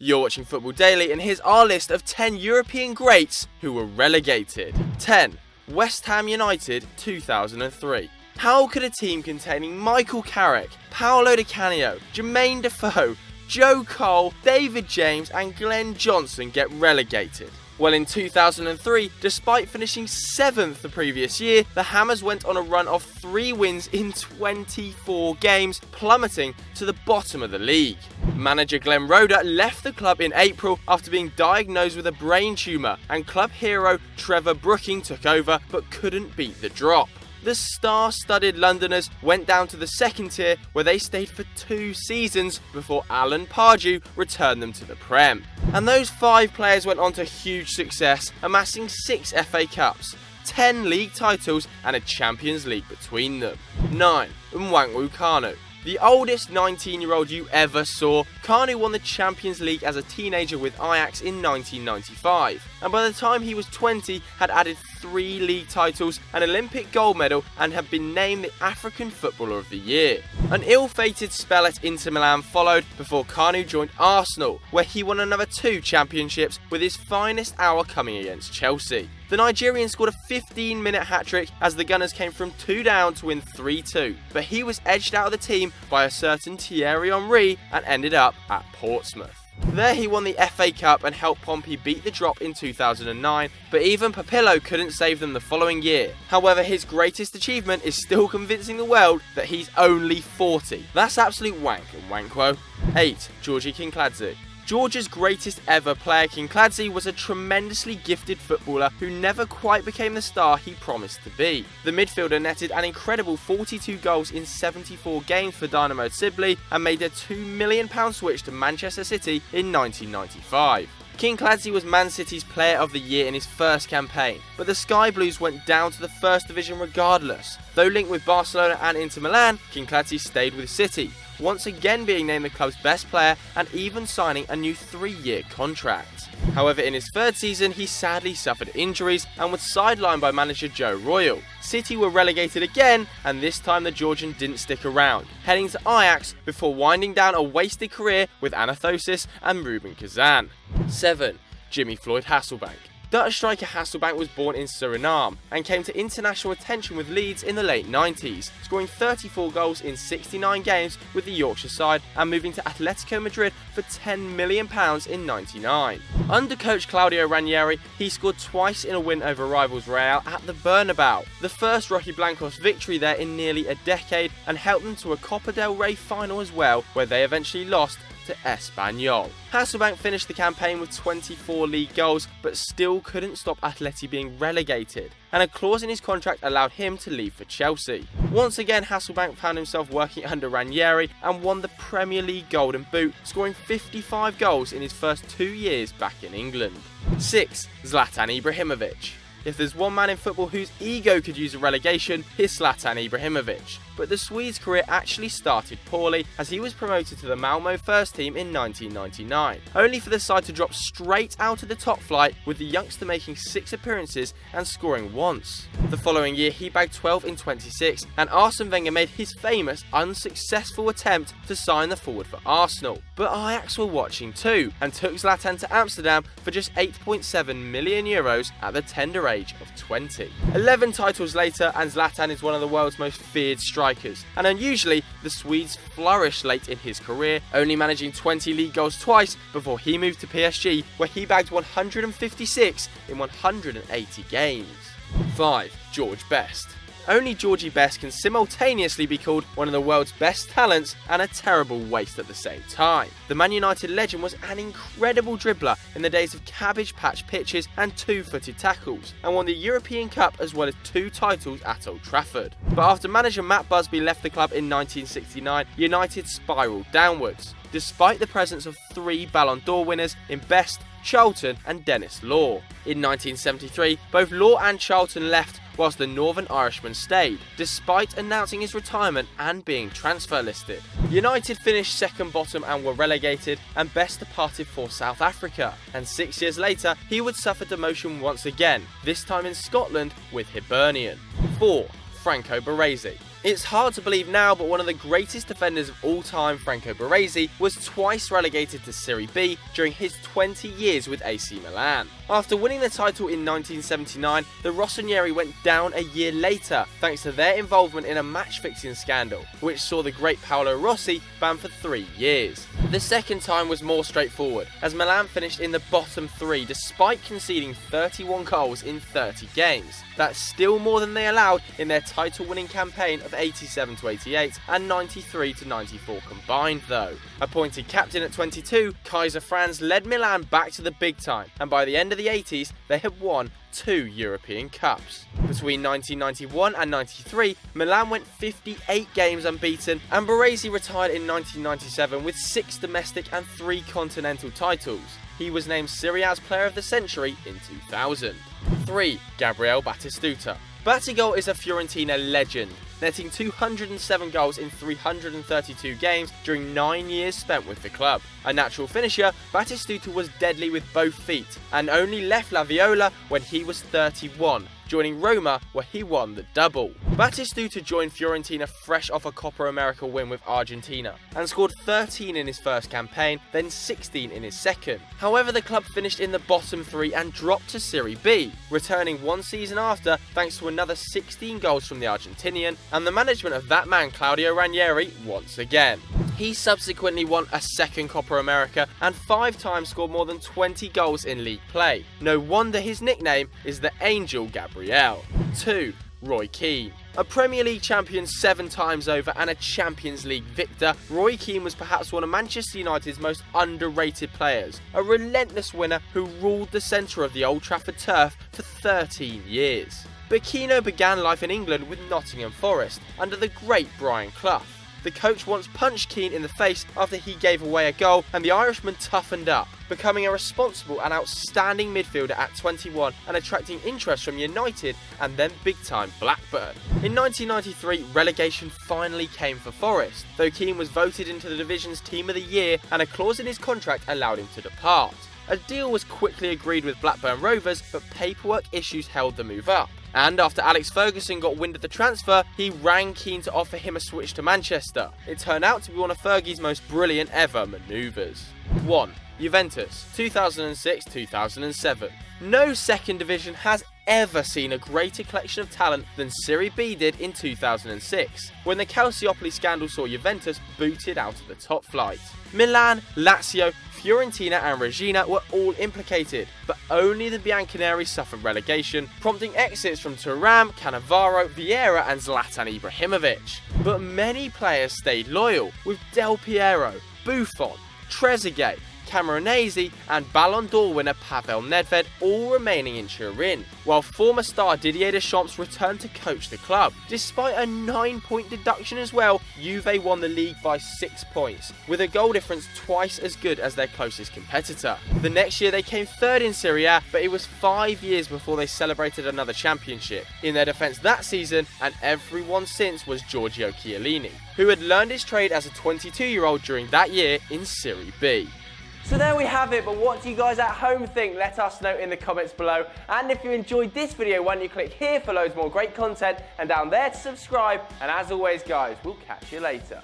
You're watching Football Daily, and here's our list of 10 European greats who were relegated. 10. West Ham United 2003. How could a team containing Michael Carrick, Paolo Di Canio, Jermaine Defoe, Joe Cole, David James and Glenn Johnson get relegated? Well, in 2003, despite finishing 7th the previous year, the Hammers went on a run of 3 wins in 24 games, plummeting to the bottom of the league. Manager Glenn Roeder left the club in April after being diagnosed with a brain tumour, and club hero Trevor Brooking took over but couldn't beat the drop. The star-studded Londoners went down to the second tier, where they stayed for 2 seasons before Alan Pardew returned them to the Prem. And those 5 players went on to huge success, amassing 6 FA Cups, 10 league titles and a Champions League between them. 9. Nwankwo Kanu. The oldest 19-year-old you ever saw, Kanu won the Champions League as a teenager with Ajax in 1995, and by the time he was 20 had added 3 league titles, an Olympic gold medal and had been named the African Footballer of the Year. An ill-fated spell at Inter Milan followed before Kanu joined Arsenal, where he won another 2 championships, with his finest hour coming against Chelsea. The Nigerian scored a 15-minute hat-trick as the Gunners came from 2 down to win 3-2, but he was edged out of the team by a certain Thierry Henry and ended up at Portsmouth. There he won the FA Cup and helped Pompey beat the drop in 2009, but even Papillo couldn't save them the following year. However, his greatest achievement is still convincing the world that he's only 40. That's absolute wank in Nwankwo. 8. Georgie Kinkladze. Georgia's greatest ever player, Kinkladze, was a tremendously gifted footballer who never quite became the star he promised to be. The midfielder netted an incredible 42 goals in 74 games for Dynamo Sibley and made a £2 million switch to Manchester City in 1995. Kinkladze was Man City's Player of the Year in his first campaign, but the Sky Blues went down to the First Division regardless. Though linked with Barcelona and Inter Milan, Kinkladze stayed with City, once again being named the club's best player and even signing a new 3-year contract. However, in his 3rd season, he sadly suffered injuries and was sidelined by manager Joe Royle. City were relegated again, and this time the Georgian didn't stick around, heading to Ajax before winding down a wasted career with Anathosis and Rubin Kazan. 7. Jimmy Floyd Hasselbank. Dutch striker Hasselbank was born in Suriname and came to international attention with Leeds in the late 90s, scoring 34 goals in 69 games with the Yorkshire side and moving to Atletico Madrid for £10 million in 99. Under coach Claudio Ranieri, he scored twice in a win over rivals Real at the Bernabeu, the first Rojiblancos victory there in nearly a decade, and helped them to a Copa del Rey final as well, where they eventually lost to Espanyol. Hasselbank finished the campaign with 24 league goals, but still couldn't stop Atleti being relegated, and a clause in his contract allowed him to leave for Chelsea. Once again, Hasselbank found himself working under Ranieri and won the Premier League Golden Boot, scoring 55 goals in his first 2 years back in England. 6. Zlatan Ibrahimovic. If there's one man in football whose ego could use a relegation, it's Zlatan Ibrahimovic. But the Swede's career actually started poorly, as he was promoted to the Malmo first team in 1999, only for the side to drop straight out of the top flight, with the youngster making 6 appearances and scoring once. The following year he bagged 12 in 26, and Arsene Wenger made his famous unsuccessful attempt to sign the forward for Arsenal. But Ajax were watching too, and took Zlatan to Amsterdam for just €8.7 million at the tender age of 20. 11 titles later, and Zlatan is one of the world's most feared strikers, and unusually the Swedes flourished late in his career, only managing 20 league goals twice before he moved to PSG, where he bagged 156 in 180 games. 5. George Best. Only Georgie Best can simultaneously be called one of the world's best talents and a terrible waste at the same time. The Man United legend was an incredible dribbler in the days of cabbage patch pitches and 2-footed tackles, and won the European Cup as well as 2 titles at Old Trafford. But after manager Matt Busby left the club in 1969, United spiralled downwards, despite the presence of 3 Ballon d'Or winners in Best, Charlton and Dennis Law. In 1973, both Law and Charlton left, whilst the Northern Irishman stayed, despite announcing his retirement and being transfer listed. United finished second bottom and were relegated, and Best departed for South Africa, and 6 years later he would suffer demotion once again, this time in Scotland with Hibernian. 4. Franco Baresi. It's hard to believe now, but one of the greatest defenders of all time, Franco Baresi, was twice relegated to Serie B during his 20 years with AC Milan. After winning the title in 1979, the Rossoneri went down a year later thanks to their involvement in a match-fixing scandal, which saw the great Paolo Rossi banned for 3 years. The second time was more straightforward, as Milan finished in the bottom 3 despite conceding 31 goals in 30 games. That's still more than they allowed in their title-winning campaign of 87-88 and 93-94 combined though. Appointed captain at 22, Kaiser Franz led Milan back to the big time, and by the end of the 80s they had won 2 European Cups. Between 1991 and 93, Milan went 58 games unbeaten, and Baresi retired in 1997 with 6 domestic and 3 continental titles. He was named Serie A's Player of the Century in 2000. 3. Gabriele Batistuta. Batigol is a Fiorentina legend, netting 207 goals in 332 games during 9 years spent with the club. A natural finisher, Batistuta was deadly with both feet and only left La Viola when he was 31, joining Roma where he won the double. Batistuta joined Fiorentina fresh off a Copa America win with Argentina and scored 13 in his first campaign, then 16 in his second. However, the club finished in the bottom 3 and dropped to Serie B, returning 1 season after thanks to another 16 goals from the Argentinian and the management of that man Claudio Ranieri once again. He subsequently won a second Copa America and 5 times scored more than 20 goals in league play. No wonder his nickname is the Angel Gabriel. 2. Roy Keane. A Premier League champion 7 times over and a Champions League victor, Roy Keane was perhaps one of Manchester United's most underrated players, a relentless winner who ruled the centre of the Old Trafford turf for 13 years. But Keane began life in England with Nottingham Forest under the great Brian Clough. The coach once punched Keane in the face after he gave away a goal, and the Irishman toughened up, becoming a responsible and outstanding midfielder at 21 and attracting interest from United and then big-time Blackburn. In 1993, relegation finally came for Forest, though Keane was voted into the division's Team of the Year and a clause in his contract allowed him to depart. A deal was quickly agreed with Blackburn Rovers, but paperwork issues held the move up. And after Alex Ferguson got wind of the transfer, he rang Keane to offer him a switch to Manchester. It turned out to be one of Fergie's most brilliant ever manoeuvres. 1. Juventus, 2006-2007. No second division has ever seen a greater collection of talent than Serie B did in 2006, when the Calciopoli scandal saw Juventus booted out of the top flight. Milan, Lazio, Fiorentina and Regina were all implicated, but only the Bianconeri suffered relegation, prompting exits from Thuram, Cannavaro, Vieira and Zlatan Ibrahimovic. But many players stayed loyal, with Del Piero, Buffon, Trezeguet, Camoranesi and Ballon d'Or winner Pavel Nedved all remaining in Turin, while former star Didier Deschamps returned to coach the club. Despite a 9-point deduction as well, Juve won the league by 6 points, with a goal difference twice as good as their closest competitor. The next year they came third in Serie A, but it was 5 years before they celebrated another championship. In their defence that season, and everyone since, was Giorgio Chiellini, who had learned his trade as a 22-year-old during that year in Serie B. So there we have it, but what do you guys at home think? Let us know in the comments below. And if you enjoyed this video, why don't you click here for loads more great content and down there to subscribe. And as always guys, we'll catch you later.